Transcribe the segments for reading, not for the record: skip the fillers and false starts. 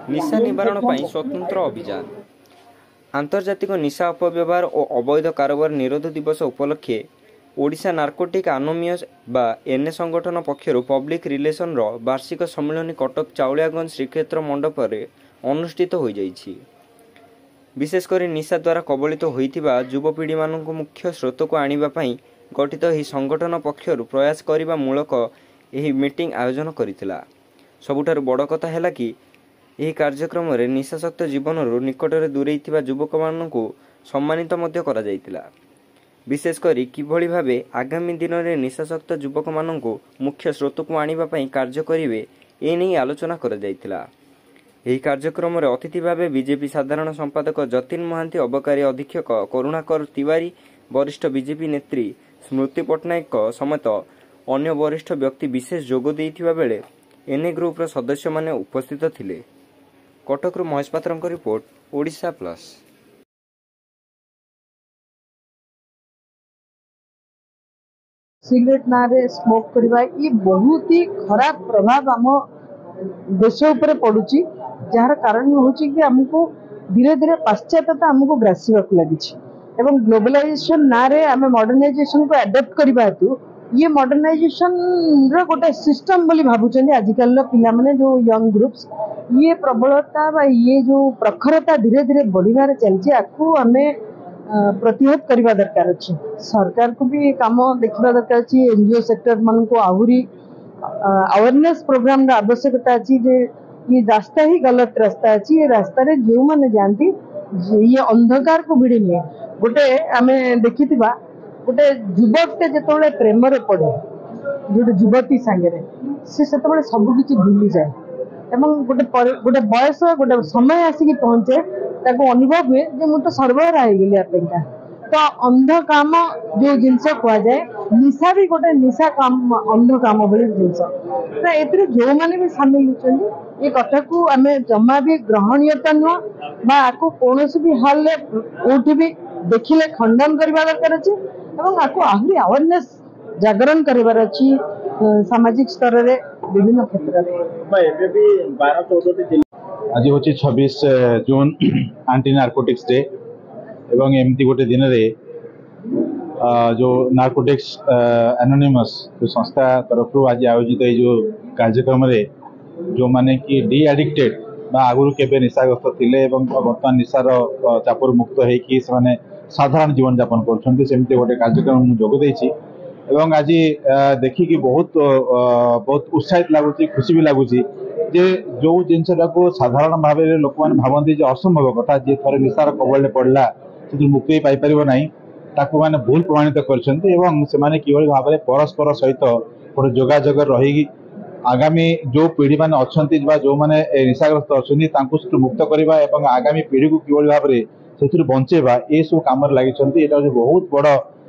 निशा निवारण स्वतंत्र अभियान आंतर्जातिक निशा अपव्यवहार और अवैध कारोबार निरोध दिवस उपलक्षे ओडिशा नार्कोटिक एनोनिमस बा एनए संगठन पक्षर पब्लिक रिलेशन वार्षिक सम्मेलन कटक चाउलियागंज श्रीक्षेत्र मंडप अनुष्ठित हो जाइछि। विशेषकर निशा द्वारा कबलित होइथिबा युवपीढ़ी मानक मुख्य स्रोत को आनिबा पई गठित ही संगठन पक्षर प्रयास करिबा मूलक एही मीटिंग आयोजन करिथिला। सबुठारु बड़ कथा हैला कि एही कार्यक्रम रे निशासक्त जीवन निकटरे दूरेई थिबा युवक मानकु सम्मानित मध्य करा जायतिला। विशेषकर किभଳି भाबे आगामी दिन में निशासक्त युवक मानकु मुख्य स्रोत को आनिबा पई कार्य करिवे ए नै आलोचना करा जायतिला। एही कार्यक्रम रे अतिथि भावे बीजेपी साधारण संपादक जतिन महांती, अबकारी अधीक्षक करुणाकर तिवारी, वरिष्ठ बीजेपी नेत्री स्मृति पट्टनायक समेत अन्य वरिष्ठ व्यक्ति विशेष जोग देइथिबा बेले एनए ग्रुपर सदस्य माने उपस्थित थिले। कटकरू महेश पात्रଙ୍କ रिपोर्ट, ओडिशा प्लस। सिगरेट नारे स्मोक करवा ये बहुत ही खराब प्रभाव आम देश उपर पड़ुची, जार कारण होची कि हमको धीरे धीरे पाश्चात्यता हमको ग्रासीवाक लगी एवं ग्लोबलाइजेशन नारे आम मॉडर्नाइजेशन को एडप्ट करबा हेतु ये मॉडर्नाइजेशन रो गोटे सिस्टम बोली भाबुचंदी आजिकल पिला माने जो यंग ग्रुप्स ये प्रबलता बा ये जो प्रखरता धीरे धीरे बढ़िबार चलछि आकु हमें प्रतिहत करबा दरकार अछि। सरकार को भी काम देखिबा दरकार अछि। एनजीओ सेक्टर मन को आहुरी अवेयरनेस प्रोग्राम रा आवश्यकता अछि जे ये रास्ता ही गलत रास्ता अछि। ये रास्ता रे जो माने जानती ये अंधकार को भिड़ी निए। गोटे आमे देखिथिबा गोटे युवकटे जेतबेले प्रेम रे पड़े गोटे युवती संगे से सेतबेले सब किछि भूली जाए एवं गोटे बयस गोटे समय आसिक पहुंचे ताको अनुभव हुए जे मु तो सर्वहारा हो गली अपेक्षा। तो अंध काम जो जिनस कह जाए निशा भी गोटे निशा काम अंध काम भली जिनस तो ए जो मैंने भी सामिल होती ये कथा को आम जमा भी ग्रहणीयता नुह बा आपको कौन भी हाल कौटी भी देखिले खंडन करवा दरकार अच्छे और आपको आहरी अवेयरनेस जागरण करार अच्छी सामाजिक स्तर रे विभिन्न क्षेत्र में। आज हूँ 26 जून एंटी नार्कोटिक्स डे एवं एमती गोटे दिन रे जो नार्कोटिक्स एनोनिमस जो संस्था तरफ आज आयोजित ये जो कार्यक्रम रे जो माने कि डी एडिक्टेड आगुरी केबे निशाग्रस्त थिले एवं वर्तमान निशार चापर मुक्त होइकि से साधारण जीवन यापन करछन्ती गोटे कार्यक्रम जोग देछि एवं आज देखिकी बहुत बहुत उत्साहित लगुच खुशी भी लगुच जे जो जिनसा को साधारण भाव लोक मैंने भावती असंभव कथा जी थे निशार कबल पड़ला से मुक्ति पाइपर ना ताकू मैंने भूल प्रमाणित करने किभली भाव में परस्पर सहित गोटे जोगाजोग रही आगामी जो पीढ़ी मैंने अच्छा जो मैंने निशाग्रस्त अच्छा मुक्त करवा और आगामी पीढ़ी को किभली भाव से बंचेबा ये सब कम लगी बहुत बड़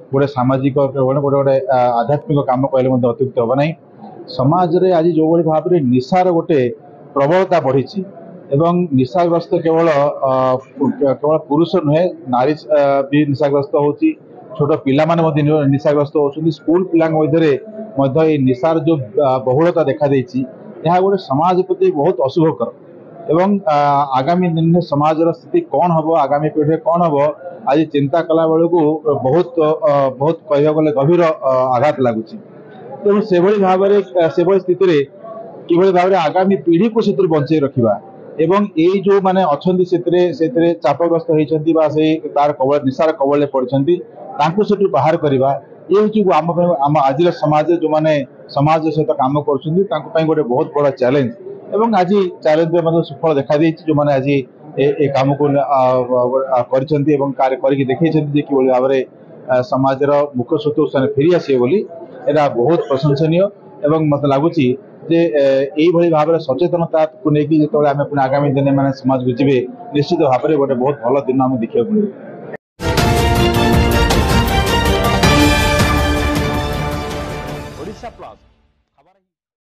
गोटे सामाजिक गोटे गोटे आध्यात्मिक काम कहले अत्युक्त हम ना। समाज रे आज जो भाव में निशार गोटे प्रबलता बढ़ी एवं निशाग्रस्त केवल केवल पुरुष नुहे नारी भी निशाग्रस्त होची छोट पिला माने निशाग्रस्त होती स्कूल पिला मध्य निशार जो बहुलता देखा देछि यह गोटे समाज प्रति बहुत अशुभकर एवं आगामी दिन में समाज स्थिति कौन हम आगामी पीढ़ी कौन हम आज चिंता कला बेलू बहुत बहुत कह गले गभीर आघात लगुच तेणु से भाव से स्थित किभली भाव में आगामी पीढ़ी को से बंचे रखा एवं ये जो माने अच्छे चापग्रस्त होती तार कबल निशार कबल पड़ती बाहर करवा ये हूँ आम आज समाज जो मैंने समाज सहित कम कर गोटे बहुत बड़ा चैलेंज एवं आज चैलेंज में सुफल देखा जो मैंने आज ए काम को कार्य करके देखते कि भाव में समाजर मुख्य स्रोत से फेरी आसे एरा बहुत प्रशंसनीय एवं मत लगुच ये भाव में सचेतनता को लेकिन जो आम आगामी दिन में समाज को जी निश्चित भाव में गोटे बहुत भल दिन आम देखा। निशा प्लस